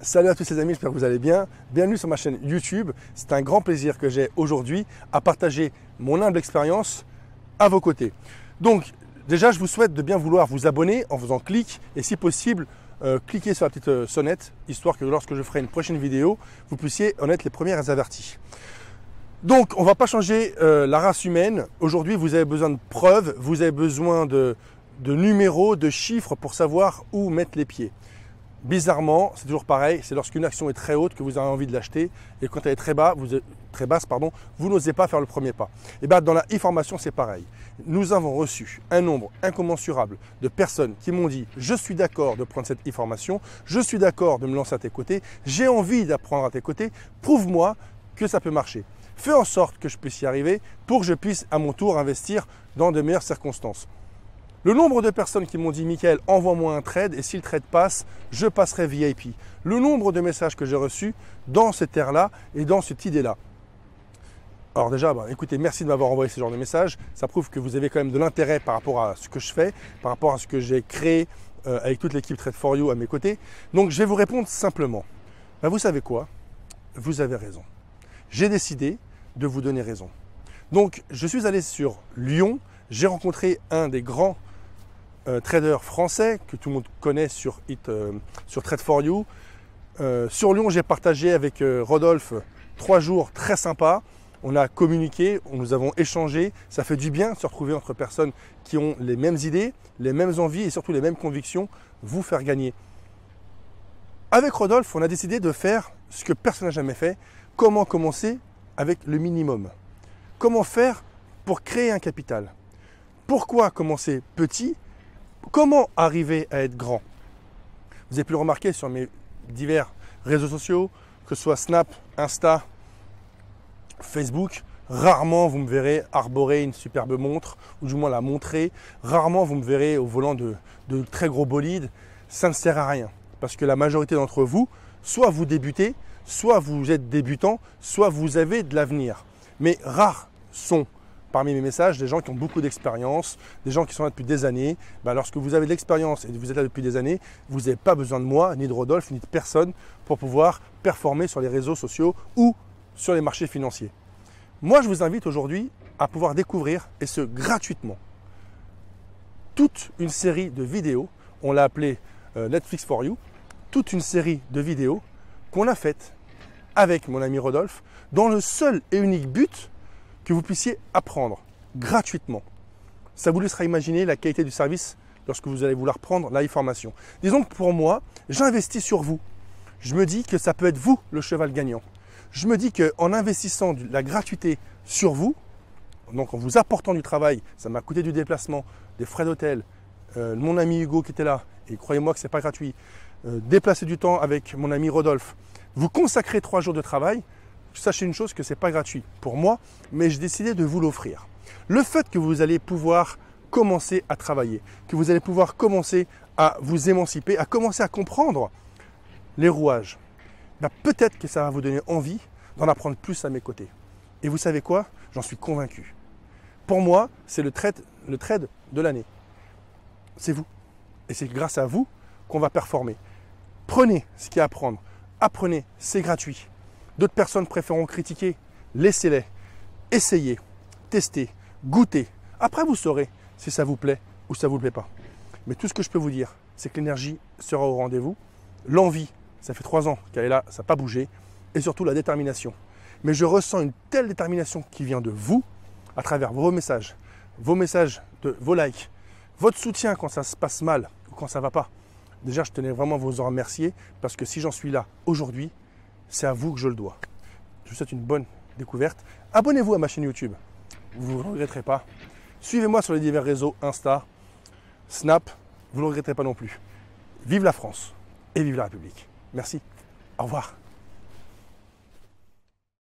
Salut à tous les amis, j'espère que vous allez bien. Bienvenue sur ma chaîne YouTube. C'est un grand plaisir que j'ai aujourd'hui à partager mon humble expérience à vos côtés. Donc déjà, je vous souhaite de bien vouloir vous abonner en faisant clic et si possible, cliquez sur la petite sonnette, histoire que lorsque je ferai une prochaine vidéo, vous puissiez en être les premières avertis. Donc on ne va pas changer la race humaine. Aujourd'hui, vous avez besoin de preuves, vous avez besoin de numéros, de chiffres pour savoir où mettre les pieds. Bizarrement, c'est toujours pareil, c'est lorsqu'une action est très haute que vous avez envie de l'acheter et quand elle est très basse, vous n'osez pas faire le premier pas. Et bien dans la e-formation, c'est pareil. Nous avons reçu un nombre incommensurable de personnes qui m'ont dit « Je suis d'accord de prendre cette e-formation, je suis d'accord de me lancer à tes côtés, j'ai envie d'apprendre à tes côtés, prouve-moi que ça peut marcher. Fais en sorte que je puisse y arriver pour que je puisse à mon tour investir dans de meilleures circonstances. » Le nombre de personnes qui m'ont dit « Mickaël, envoie-moi un trade et si le trade passe, je passerai VIP ». Le nombre de messages que j'ai reçus dans cette ère-là et dans cette idée-là. Alors déjà, écoutez, merci de m'avoir envoyé ce genre de messages. Ça prouve que vous avez quand même de l'intérêt par rapport à ce que je fais, par rapport à ce que j'ai créé avec toute l'équipe Trade4You à mes côtés. Donc je vais vous répondre simplement. Vous savez quoi? Vous avez raison. J'ai décidé de vous donner raison. Donc je suis allé sur Lyon, j'ai rencontré un des grands trader français que tout le monde connaît sur Trade4You. Sur Lyon, j'ai partagé avec Rodolphe 3 jours très sympas. On a communiqué, nous avons échangé. Ça fait du bien de se retrouver entre personnes qui ont les mêmes idées, les mêmes envies et surtout les mêmes convictions, vous faire gagner. Avec Rodolphe, on a décidé de faire ce que personne n'a jamais fait. Comment commencer avec le minimum? Comment faire pour créer un capital? Pourquoi commencer petit? Comment arriver à être grand? Vous avez pu le remarquer sur mes divers réseaux sociaux, que ce soit Snap, Insta, Facebook, rarement vous me verrez arborer une superbe montre, ou du moins la montrer. Rarement vous me verrez au volant de très gros bolides. Ça ne sert à rien, parce que la majorité d'entre vous, soit vous débutez, soit vous êtes débutant, soit vous avez de l'avenir. Mais rares sont parmi mes messages, des gens qui ont beaucoup d'expérience, des gens qui sont là depuis des années. Lorsque vous avez de l'expérience et que vous êtes là depuis des années, vous n'avez pas besoin de moi, ni de Rodolphe, ni de personne pour pouvoir performer sur les réseaux sociaux ou sur les marchés financiers. Moi, je vous invite aujourd'hui à pouvoir découvrir, et ce gratuitement, toute une série de vidéos, on l'a appelé Netflix for You, toute une série de vidéos qu'on a faites avec mon ami Rodolphe, dans le seul et unique but que vous puissiez apprendre gratuitement. Ça vous laissera imaginer la qualité du service lorsque vous allez vouloir prendre la e-formation. Disons que pour moi, j'investis sur vous. Je me dis que ça peut être vous le cheval gagnant. Je me dis qu'en investissant de la gratuité sur vous, donc en vous apportant du travail, ça m'a coûté du déplacement, des frais d'hôtel, mon ami Hugo qui était là, et croyez-moi que ce n'est pas gratuit, déplacer du temps avec mon ami Rodolphe, vous consacrez 3 jours de travail. Sachez une chose, que ce n'est pas gratuit pour moi, mais j'ai décidé de vous l'offrir. Le fait que vous allez pouvoir commencer à travailler, que vous allez pouvoir commencer à vous émanciper, à commencer à comprendre les rouages, peut-être que ça va vous donner envie d'en apprendre plus à mes côtés. Et vous savez quoi? J'en suis convaincu. Pour moi, c'est le trade de l'année. C'est vous. Et c'est grâce à vous qu'on va performer. Prenez ce qu'il y a à apprendre. Apprenez, c'est gratuit. D'autres personnes préféreront critiquer, laissez-les, essayez, testez, goûtez. Après, vous saurez si ça vous plaît ou si ça ne vous plaît pas. Mais tout ce que je peux vous dire, c'est que l'énergie sera au rendez-vous. L'envie, ça fait 3 ans qu'elle est là, ça n'a pas bougé. Et surtout la détermination. Mais je ressens une telle détermination qui vient de vous, à travers vos messages, vos likes, votre soutien quand ça se passe mal ou quand ça ne va pas. Déjà, je tenais vraiment à vous en remercier parce que si j'en suis là aujourd'hui, c'est à vous que je le dois. Je vous souhaite une bonne découverte. Abonnez-vous à ma chaîne YouTube. Vous ne le regretterez pas. Suivez-moi sur les divers réseaux Insta, Snap. Vous ne le regretterez pas non plus. Vive la France et vive la République. Merci. Au revoir.